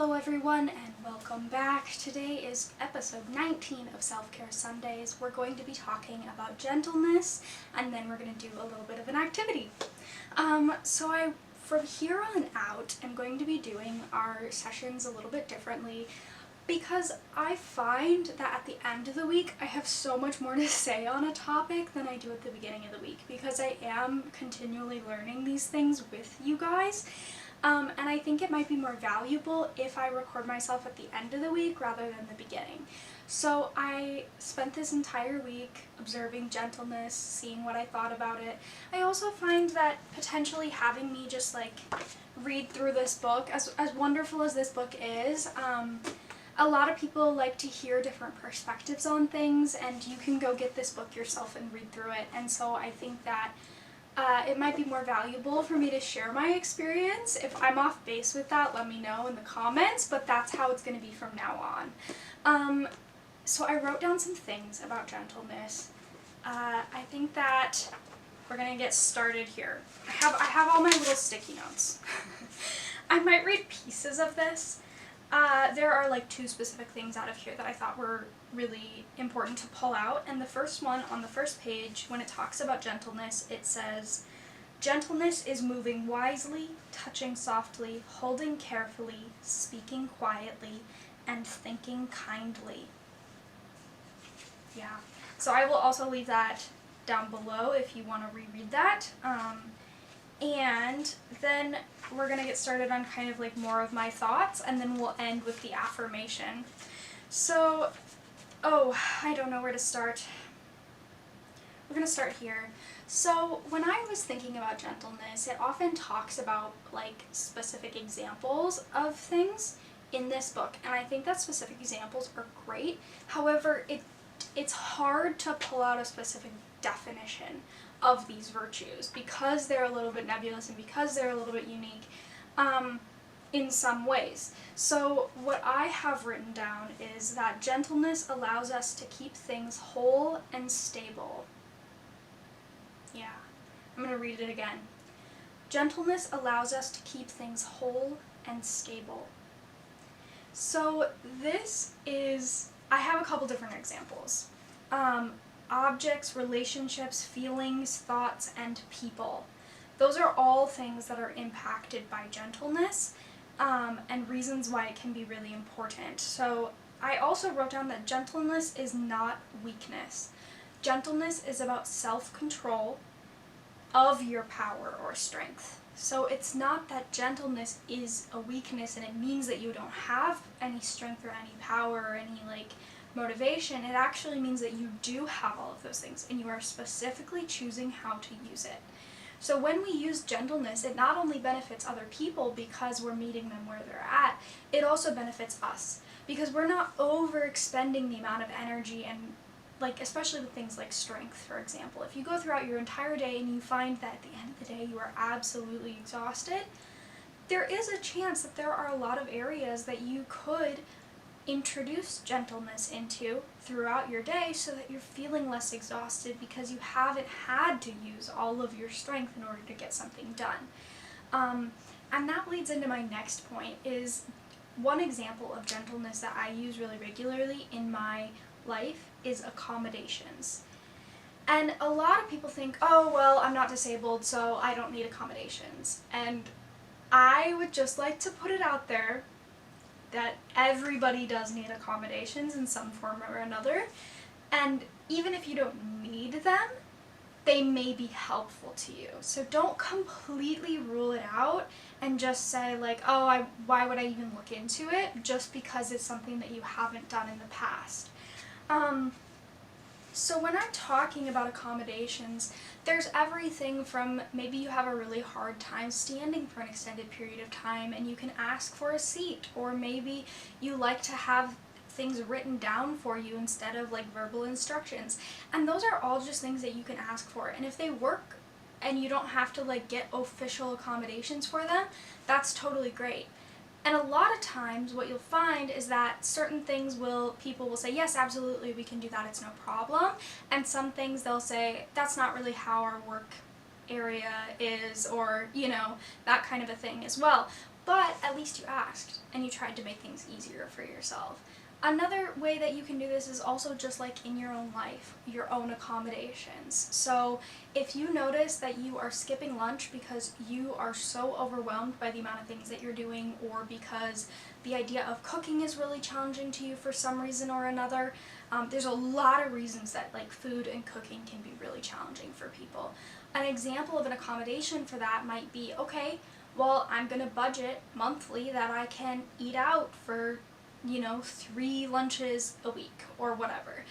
Hello everyone and welcome back. Today is episode 19 of Self-Care Sundays. We're going to be talking about gentleness and then we're going to do a little bit of an activity. From here on out, I'm going to be doing our sessions a little bit differently because I find that at the end of the week I have so much more to say on a topic than I do at the beginning of the week because I am continually learning these things with you guys. And I think it might be more valuable if I record myself at the end of the week rather than the beginning. So I spent this entire week observing gentleness, seeing what I thought about it. I also find that potentially having me just like read through this book, as wonderful as this book is, a lot of people like to hear different perspectives on things, and you can go get this book yourself and read through it. And so I think that it might be more valuable for me to share my experience. If I'm off base with that, let me know in the comments, but that's how it's going to be from now on. So I wrote down some things about gentleness. I think that we're going to get started here. I have all my little sticky notes. I might read pieces of this. There are like two specific things out of here that I thought were really important to pull out, and the first one on the first page, when it talks about gentleness, it says, "Gentleness is moving wisely, touching softly, holding carefully, speaking quietly, and thinking kindly." Yeah, so I will also leave that down below if you want to reread that. And then we're going to get started on kind of like more of my thoughts, and then we'll end with the affirmation. So, I don't know where to start. We're going to start here. So when I was thinking about gentleness, it often talks about like specific examples of things in this book, and I think that specific examples are great. However, it's hard to pull out a specific definition of these virtues because they're a little bit nebulous and because they're a little bit unique in some ways. So what I have written down is that gentleness allows us to keep things whole and stable. Yeah, I'm going to read it again. Gentleness allows us to keep things whole and stable. So I have a couple different examples. Objects, relationships, feelings, thoughts, and people. Those are all things that are impacted by gentleness, and reasons why it can be really important. So I also wrote down that gentleness is not weakness. Gentleness is about self-control of your power or strength. So it's not that gentleness is a weakness and it means that you don't have any strength or any power or any motivation. It actually means that you do have all of those things and you are specifically choosing how to use it. So when we use gentleness, it not only benefits other people because we're meeting them where they're at, it also benefits us because we're not overexpending the amount of energy and especially with things like strength, for example. If you go throughout your entire day and you find that at the end of the day you are absolutely exhausted, there is a chance that there are a lot of areas that you could introduce gentleness into throughout your day so that you're feeling less exhausted because you haven't had to use all of your strength in order to get something done. And that leads into my next point. Is one example of gentleness that I use really regularly in my life is accommodations. And a lot of people think, oh, well, I'm not disabled, so I don't need accommodations. And I would just like to put it out there that everybody does need accommodations in some form or another, and even if you don't need them, they may be helpful to you. So don't completely rule it out and just say why would I even look into it just because it's something that you haven't done in the past. So when I'm talking about accommodations, there's everything from maybe you have a really hard time standing for an extended period of time and you can ask for a seat, or maybe you like to have things written down for you instead of verbal instructions. And those are all just things that you can ask for, and if they work and you don't have to get official accommodations for them, that's totally great. And a lot of times what you'll find is that certain things people will say, yes, absolutely, we can do that, it's no problem. And some things they'll say, that's not really how our work area is, or, that kind of a thing as well. But at least you asked, and you tried to make things easier for yourself. Another way that you can do this is also just like in your own life, your own accommodations. So if you notice that you are skipping lunch because you are so overwhelmed by the amount of things that you're doing, or because the idea of cooking is really challenging to you for some reason or another, there's a lot of reasons that like food and cooking can be really challenging for people. An example of an accommodation for that might be, okay, well, I'm going to budget monthly that I can eat out for 3 lunches a week or whatever.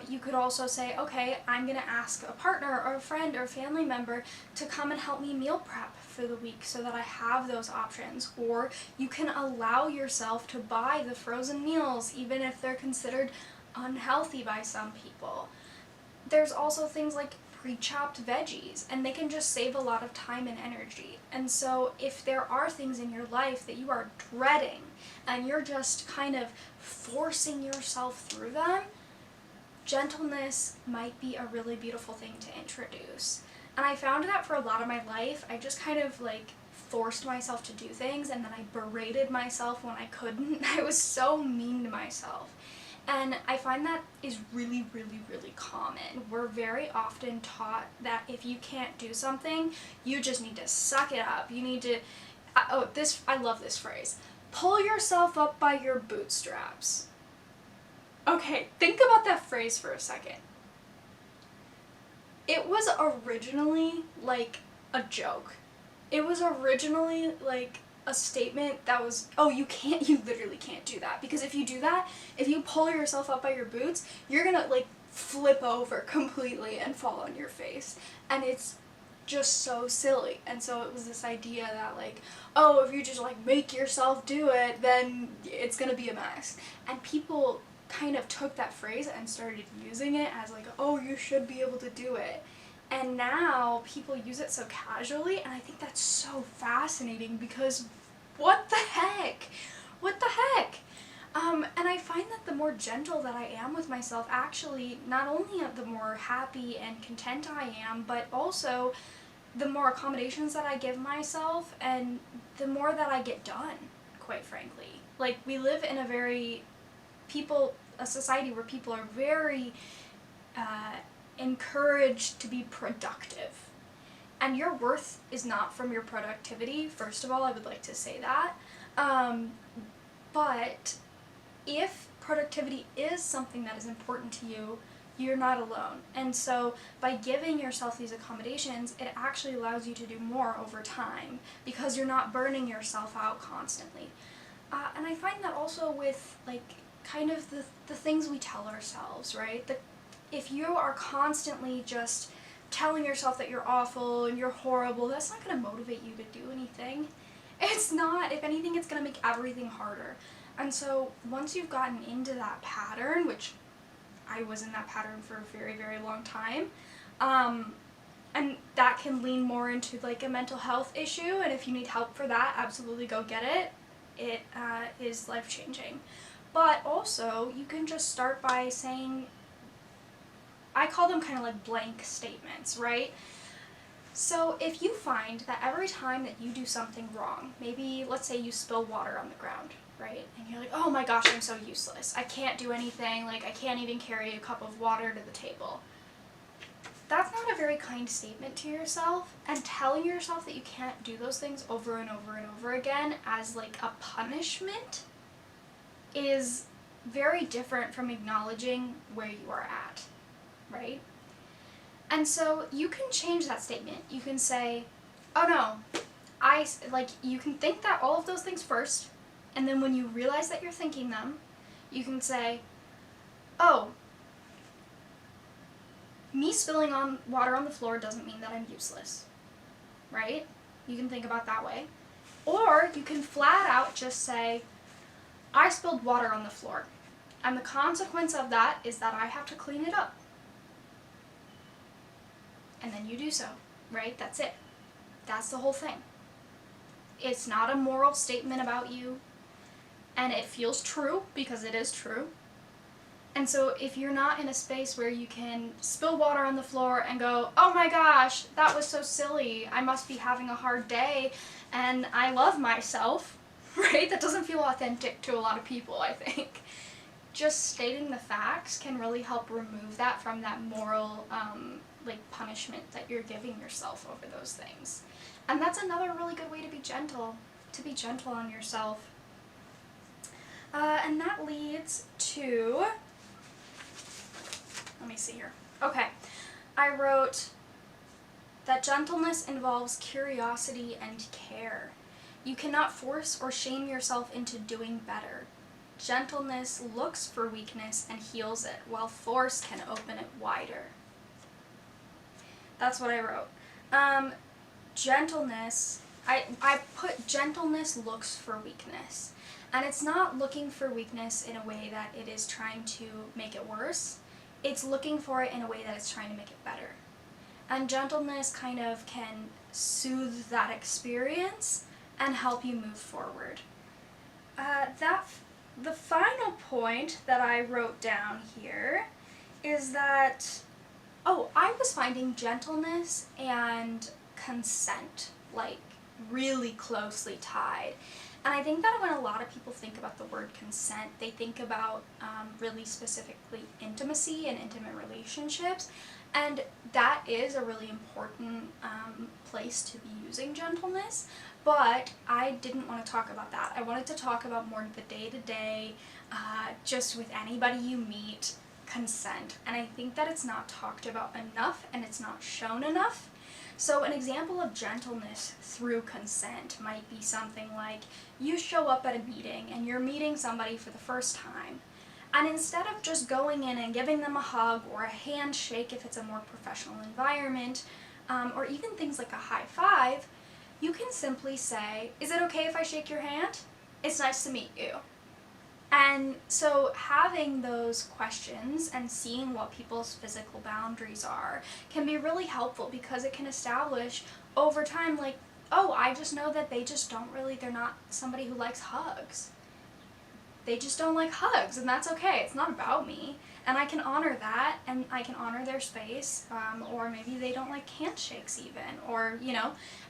You could also say, okay, I'm going to ask a partner or a friend or family member to come and help me meal prep for the week so that I have those options. Or you can allow yourself to buy the frozen meals, even if they're considered unhealthy by some people. There's also things like pre-chopped veggies, and they can just save a lot of time and energy. And so if there are things in your life that you are dreading and you're just kind of forcing yourself through them, gentleness might be a really beautiful thing to introduce. And I found that for a lot of my life, I just kind of like forced myself to do things, and then I berated myself when I couldn't. I was so mean to myself. And I find that is really, really, really common. We're very often taught that if you can't do something, you just need to suck it up. You need to, I love this phrase, pull yourself up by your bootstraps. Okay, think about that phrase for a second. It was originally like a joke. It was originally like a statement that was, you literally can't do that, because if you do that, if you pull yourself up by your boots, you're gonna like flip over completely and fall on your face, and it's just so silly. And so it was this idea that like, if you just like make yourself do it, then it's gonna be a mess. And people kind of took that phrase and started using it as like, you should be able to do it. And now people use it so casually, and I think that's so fascinating, because what the heck? What the heck? And I find that the more gentle that I am with myself, actually, not only the more happy and content I am, but also the more accommodations that I give myself, and the more that I get done, quite frankly. Like, we live in a society where people are very encouraged to be productive. And your worth is not from your productivity. First of all, I would like to say that. But if productivity is something that is important to you, you're not alone. And so by giving yourself these accommodations, it actually allows you to do more over time, because you're not burning yourself out constantly. And I find that also with like kind of the things we tell ourselves, right? If you are constantly just telling yourself that you're awful and you're horrible, that's not going to motivate you to do anything. It's not. If anything, it's going to make everything harder. And so once you've gotten into that pattern, which I was in that pattern for a very, very long time, and that can lean more into like a mental health issue, and if you need help for that, absolutely go get it. It is life-changing. But also, you can just start by saying, I call them kind of like blank statements, right? So if you find that every time that you do something wrong, maybe let's say you spill water on the ground, right? And you're like, oh my gosh, I'm so useless. I can't do anything, like I can't even carry a cup of water to the table. That's not a very kind statement to yourself, and telling yourself that you can't do those things over and over and over again as like a punishment is very different from acknowledging where you are at. Right? And so you can change that statement. You can say, oh no, you can think that all of those things first, and then when you realize that you're thinking them, you can say, oh, me spilling on water on the floor doesn't mean that I'm useless. Right? You can think about that way. Or you can flat out just say, I spilled water on the floor, and the consequence of that is that I have to clean it up. And then you do so, right? That's it. That's the whole thing. It's not a moral statement about you, and it feels true because it is true, And so if you're not in a space where you can spill water on the floor and go, oh my gosh, that was so silly, I must be having a hard day, and I love myself, right? That doesn't feel authentic to a lot of people, I think. Just stating the facts can really help remove that from that moral, punishment that you're giving yourself over those things. And that's another really good way to be gentle on yourself. And that leads to, let me see here. Okay, I wrote that gentleness involves curiosity and care. You cannot force or shame yourself into doing better. Gentleness looks for weakness and heals it, while force can open it wider. That's what I wrote. Gentleness, I put gentleness looks for weakness. And it's not looking for weakness in a way that it is trying to make it worse. It's looking for it in a way that it's trying to make it better. And gentleness kind of can soothe that experience and help you move forward. The final point that I wrote down here is that, I was finding gentleness and consent, really closely tied. And I think that when a lot of people think about the word consent, they think about really specifically intimacy and intimate relationships. And that is a really important place to be using gentleness. But I didn't want to talk about that. I wanted to talk about more the day-to-day, just with anybody you meet, consent. And I think that it's not talked about enough and it's not shown enough. So an example of gentleness through consent might be something like you show up at a meeting and you're meeting somebody for the first time. And instead of just going in and giving them a hug or a handshake if it's a more professional environment, or even things like a high five, you can simply say, is it okay if I shake your hand? It's nice to meet you. And so having those questions and seeing what people's physical boundaries are can be really helpful because it can establish over time, I just know that they're not somebody who likes hugs. They just don't like hugs, and that's okay. It's not about me. And I can honor that, and I can honor their space, or maybe they don't like handshakes even, or,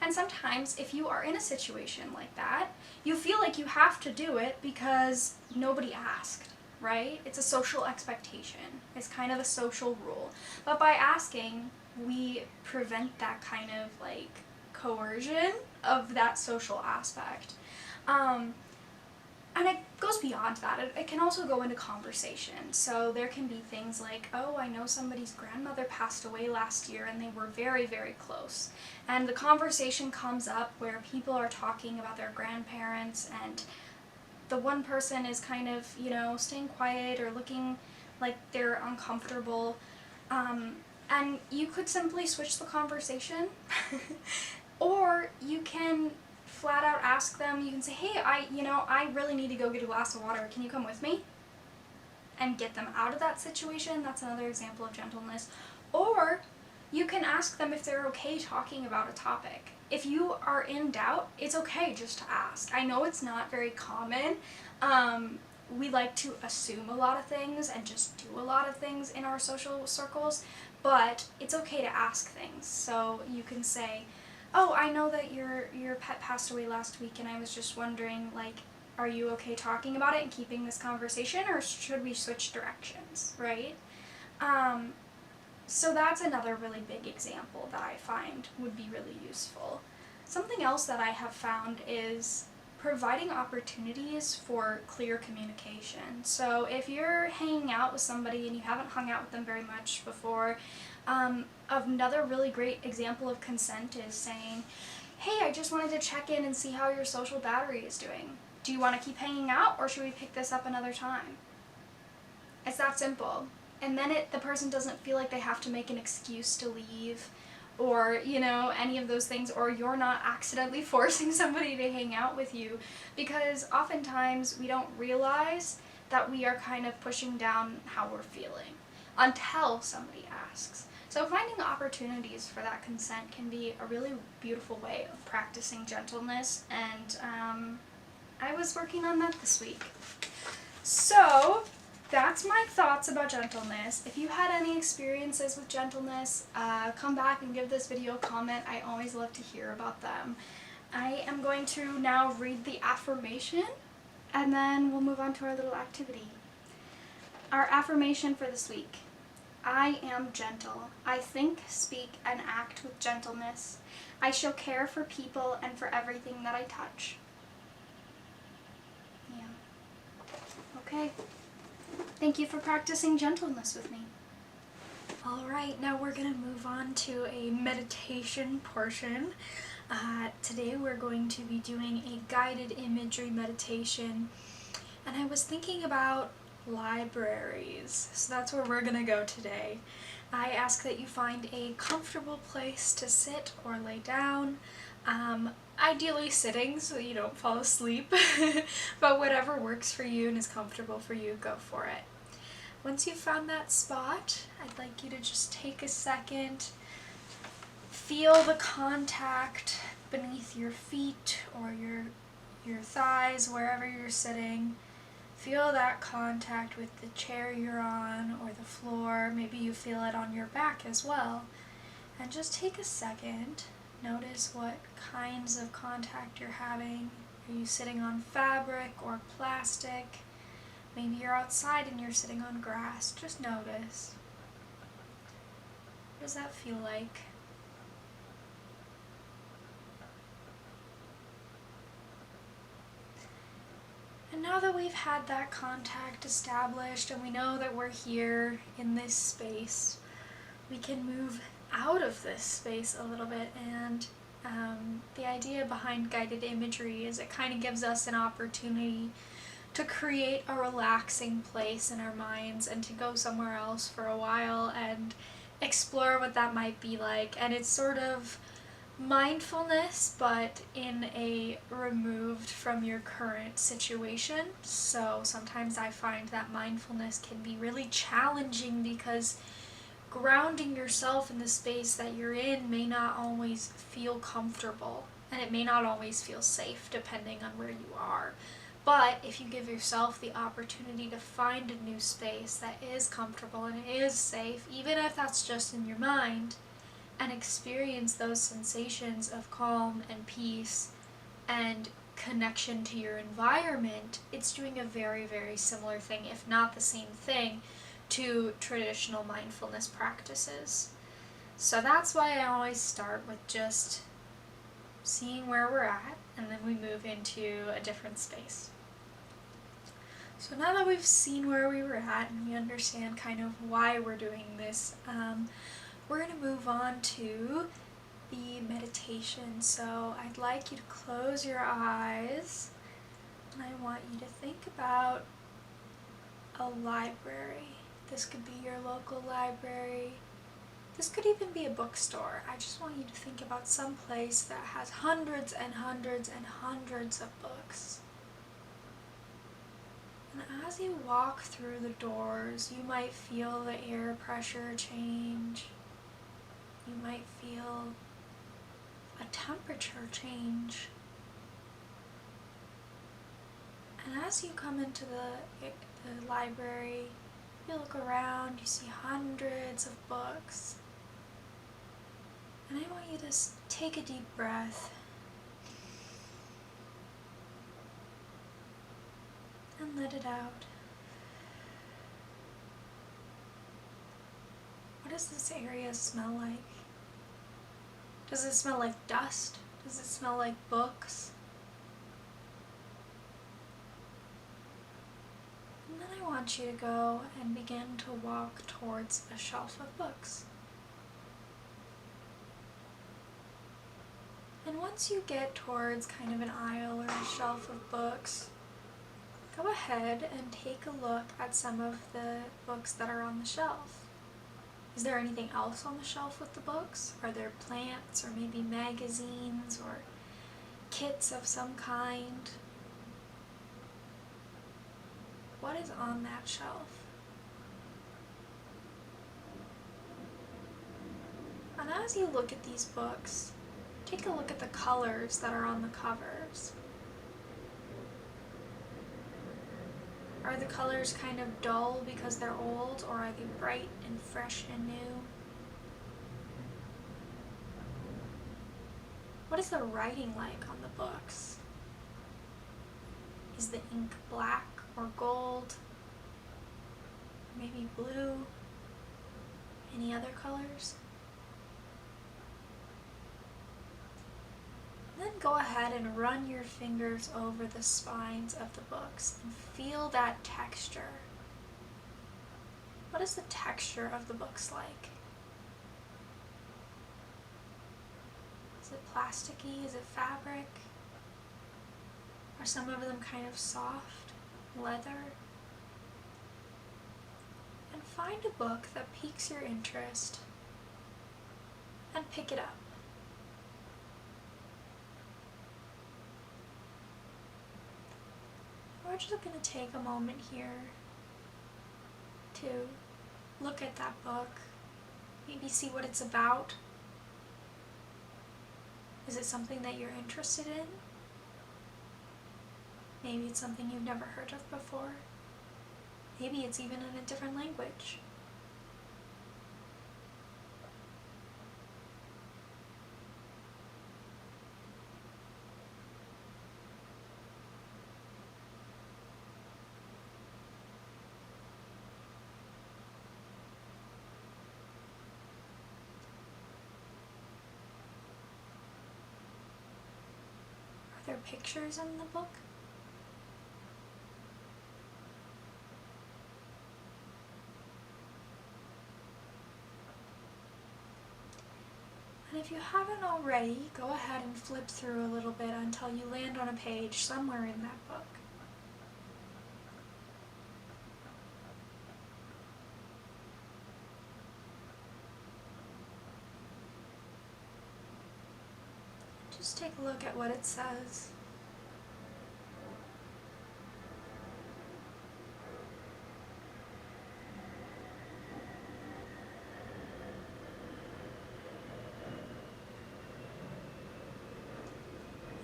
and sometimes if you are in a situation like that, you feel like you have to do it because nobody asked, right? It's a social expectation. It's kind of a social rule. But by asking, we prevent that kind of coercion of that social aspect. And it goes beyond that. It can also go into conversation. So there can be things like, I know somebody's grandmother passed away last year and they were very, very close. And the conversation comes up where people are talking about their grandparents and the one person is kind of, staying quiet or looking like they're uncomfortable. And you could simply switch the conversation. Or you can flat out ask them, you can say, hey, I really need to go get a glass of water. Can you come with me? And get them out of that situation. That's another example of gentleness. Or you can ask them if they're okay talking about a topic. If you are in doubt, it's okay just to ask. I know it's not very common. We like to assume a lot of things and just do a lot of things in our social circles, but it's okay to ask things. So you can say, I know that your pet passed away last week and I was just wondering, are you okay talking about it and keeping this conversation, or should we switch directions, right? So that's another really big example that I find would be really useful. Something else that I have found is providing opportunities for clear communication. So if you're hanging out with somebody and you haven't hung out with them very much before, another really great example of consent is saying, hey, I just wanted to check in and see how your social battery is doing. Do you want to keep hanging out, or should we pick this up another time? It's that simple. And then the person doesn't feel like they have to make an excuse to leave, or, any of those things, or you're not accidentally forcing somebody to hang out with you, because oftentimes we don't realize that we are kind of pushing down how we're feeling until somebody asks. So finding opportunities for that consent can be a really beautiful way of practicing gentleness, and I was working on that this week. So that's my thoughts about gentleness. If you had any experiences with gentleness, come back and give this video a comment. I always love to hear about them. I am going to now read the affirmation, and then we'll move on to our little activity. Our affirmation for this week. I am gentle. I think, speak, and act with gentleness. I shall care for people and for everything that I touch. Yeah. Okay. Thank you for practicing gentleness with me. Alright, now we're going to move on to a meditation portion. Today we're going to be doing a guided imagery meditation, and I was thinking about libraries, so that's where we're going to go today. I ask that you find a comfortable place to sit or lay down, ideally sitting so you don't fall asleep, but whatever works for you and is comfortable for you, go for it. Once you've found that spot, I'd like you to just take a second, feel the contact beneath your feet or your thighs, wherever you're sitting. Feel that contact with the chair you're on or the floor. Maybe you feel it on your back as well. And just take a second. Notice what kinds of contact you're having. Are you sitting on fabric or plastic? Maybe you're outside and you're sitting on grass. Just notice. What does that feel like? And now that we've had that contact established and we know that we're here in this space, we can move out of this space a little bit. And the idea behind guided imagery is it kind of gives us an opportunity to create a relaxing place in our minds and to go somewhere else for a while and explore what that might be like. And it's sort of mindfulness, but in a removed from your current situation. So sometimes I find that mindfulness can be really challenging because grounding yourself in the space that you're in may not always feel comfortable, and it may not always feel safe depending on where you are. But if you give yourself the opportunity to find a new space that is comfortable and is safe, even if that's just in your mind, and experience those sensations of calm and peace and connection to your environment, it's doing a very, very similar thing, if not the same thing, to traditional mindfulness practices. So that's why I always start with just seeing where we're at, and then we move into a different space. So now that we've seen where we were at and we understand kind of why we're doing this, we're going to move on to the meditation. So I'd like you to close your eyes, and I want you to think about a library. This could be your local library. This could even be a bookstore. I just want you to think about some place that has hundreds and hundreds and hundreds of books. And as you walk through the doors, you might feel the air pressure change. You might feel a temperature change. And as you come into the library, you look around, you see hundreds of books. And I want you to take a deep breath and let it out. What does this area smell like? Does it smell like dust? Does it smell like books? And then I want you to go and begin to walk towards a shelf of books. And once you get towards kind of an aisle or a shelf of books, go ahead and take a look at some of the books that are on the shelf. Is there anything else on the shelf with the books? Are there plants or maybe magazines or kits of some kind? What is on that shelf? And as you look at these books, take a look at the colors that are on the covers. Are the colors kind of dull because they're old, or are they bright and fresh and new? What is the writing like on the books? Is the ink black or gold? Maybe blue? Any other colors? Then go ahead and run your fingers over the spines of the books and feel that texture. What is the texture of the books like? Is it plasticky? Is it fabric? Are some of them kind of soft, leather? And find a book that piques your interest and pick it up. We're just going to take a moment here to look at that book, maybe see what it's about. Is it something that you're interested in? Maybe it's something you've never heard of before. Maybe it's even in a different language. Are there pictures in the book? And if you haven't already, go ahead and flip through a little bit until you land on a page somewhere in that book. Just take a look at what it says.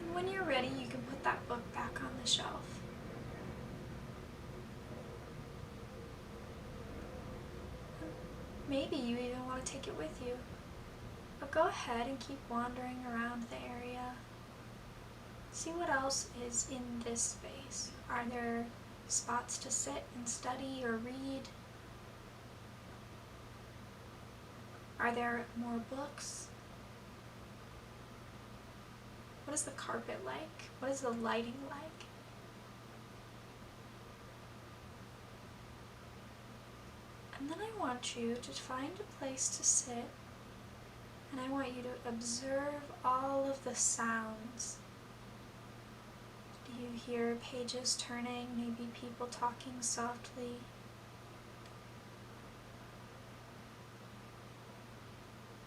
And when you're ready, you can put that book back on the shelf. Maybe you even want to take it with you. But go ahead and keep wandering around the area. See what else is in this space. Are there spots to sit and study or read? Are there more books? What is the carpet like? What is the lighting like? And then I want you to find a place to sit, and I want you to observe all of the sounds. Do you hear pages turning, maybe people talking softly?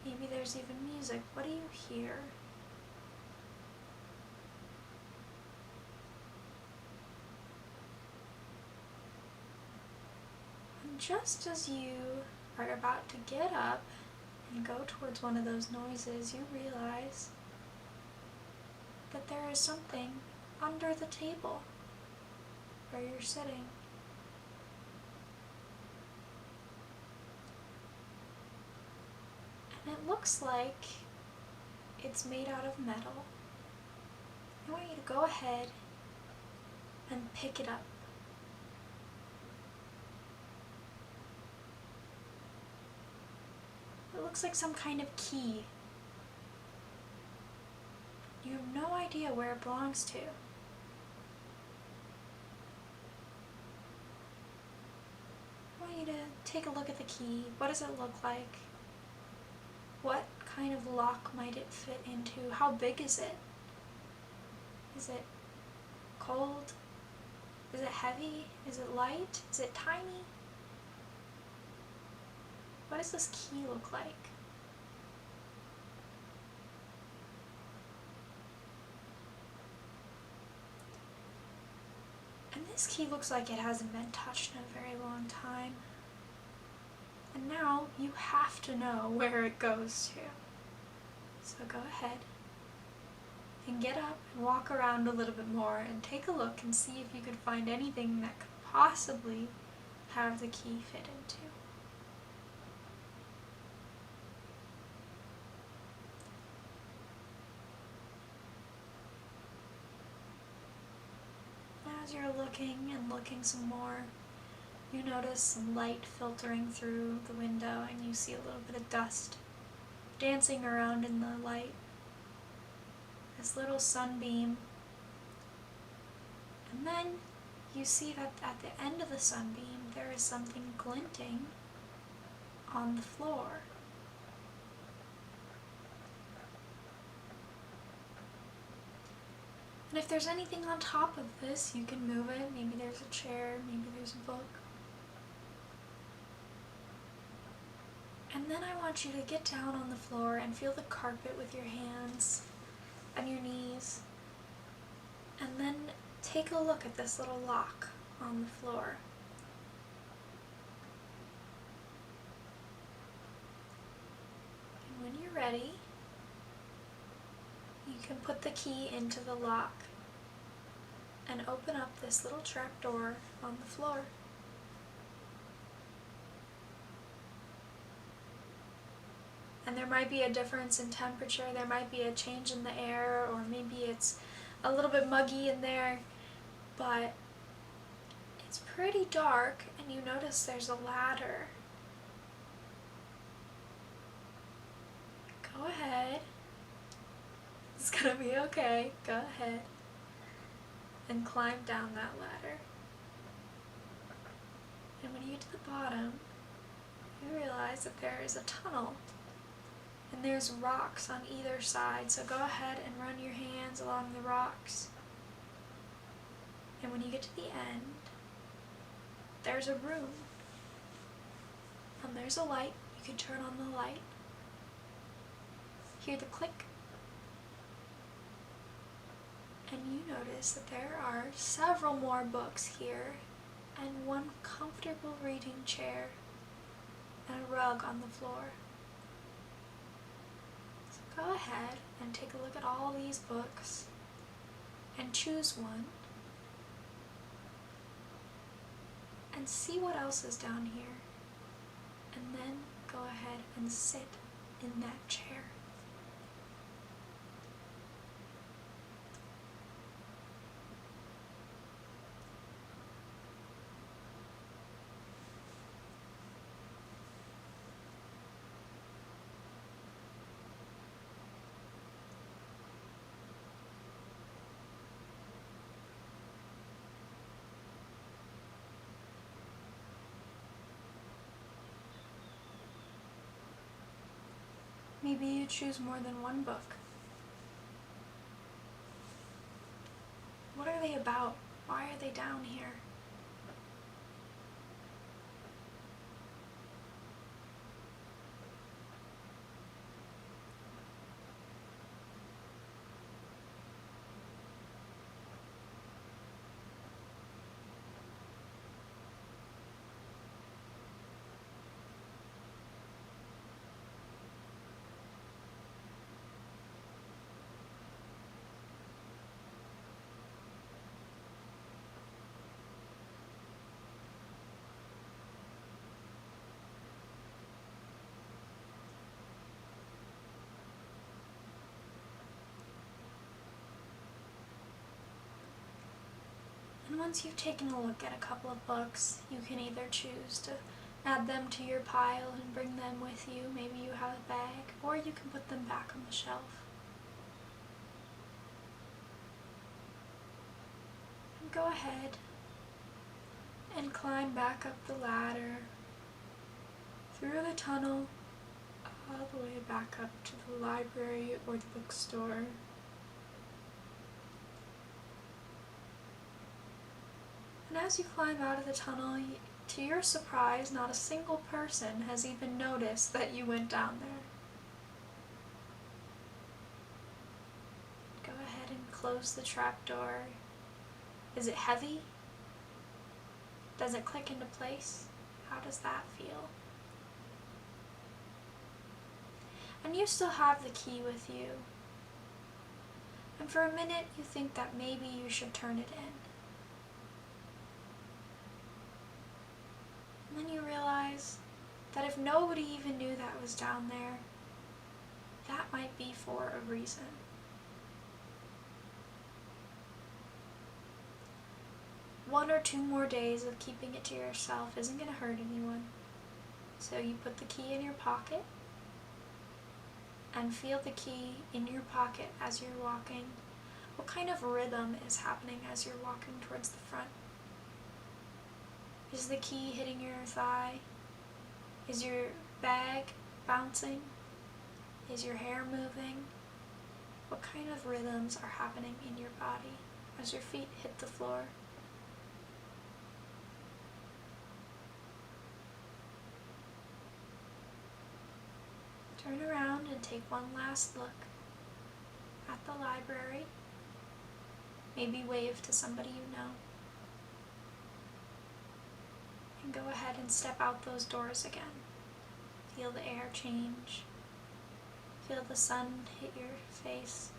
Maybe there's even music. What do you hear? And just as you are about to get up and go towards one of those noises, you realize that there is something under the table where you're sitting. And it looks like it's made out of metal. I want you to go ahead and pick it up. It looks like some kind of key. You have no idea where it belongs to. I want you to take a look at the key. What does it look like? What kind of lock might it fit into? How big is it? Is it cold? Is it heavy? Is it light? Is it tiny? What does this key look like? And this key looks like it hasn't been touched in a very long time. And now you have to know where it goes to. So go ahead and get up and walk around a little bit more and take a look and see if you could find anything that could possibly have the key fit into. As you're looking and looking some more, you notice some light filtering through the window and you see a little bit of dust dancing around in the light. This little sunbeam. And then you see that at the end of the sunbeam there is something glinting on the floor. And if there's anything on top of this, you can move it. Maybe there's a chair, maybe there's a book. And then I want you to get down on the floor and feel the carpet with your hands and your knees. And then take a look at this little lock on the floor. And when you're ready, you can put the key into the lock and open up this little trap door on the floor. And there might be a difference in temperature, there might be a change in the air, or maybe it's a little bit muggy in there, but it's pretty dark, and you notice there's a ladder. Go ahead. It's gonna be okay. Go ahead and climb down that ladder. And when you get to the bottom, you realize that there is a tunnel. And there's rocks on either side, so go ahead and run your hands along the rocks. And when you get to the end, there's a room. And there's a light. You can turn on the light. Hear the click. And you notice that there are several more books here, and one comfortable reading chair, and a rug on the floor. Go ahead and take a look at all these books and choose one and see what else is down here, and then go ahead and sit in that chair. Maybe you choose more than one book. What are they about? Why are they down here? And once you've taken a look at a couple of books, you can either choose to add them to your pile and bring them with you. Maybe you have a bag, or you can put them back on the shelf. And go ahead and climb back up the ladder, through the tunnel, all the way back up to the library or the bookstore. And as you climb out of the tunnel, to your surprise, not a single person has even noticed that you went down there. Go ahead and close the trapdoor. Is it heavy? Does it click into place? How does that feel? And you still have the key with you. And for a minute you think that maybe you should turn it in. And then you realize that if nobody even knew that was down there, that might be for a reason. One or two more days of keeping it to yourself isn't going to hurt anyone. So you put the key in your pocket and feel the key in your pocket as you're walking. What kind of rhythm is happening as you're walking towards the front? Is the key hitting your thigh? Is your bag bouncing? Is your hair moving? What kind of rhythms are happening in your body as your feet hit the floor? Turn around and take one last look at the library. Maybe wave to somebody you know. And go ahead and step out those doors again. Feel the air change. Feel the sun hit your face.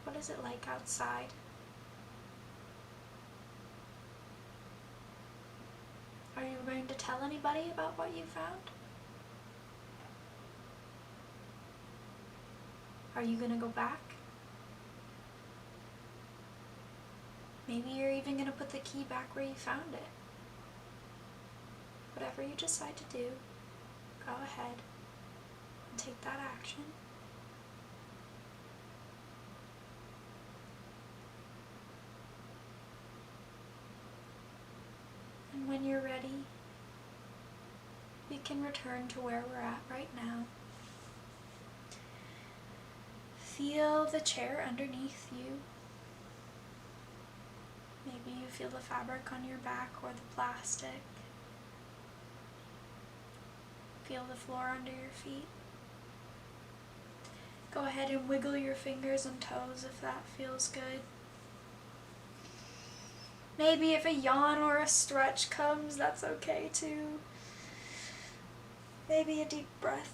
What is it like outside? Are you going to tell anybody about what you found? Are you going to go back? Maybe you're even going to put the key back where you found it. Whatever you decide to do, go ahead and take that action. And when you're ready, we can return to where we're at right now. Feel the chair underneath you. Maybe you feel the fabric on your back or the plastic. Feel the floor under your feet. Go ahead and wiggle your fingers and toes if that feels good. Maybe if a yawn or a stretch comes, that's okay too. Maybe a deep breath.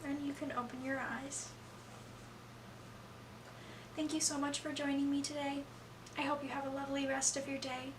And you can open your eyes. Thank you so much for joining me today. I hope you have a lovely rest of your day.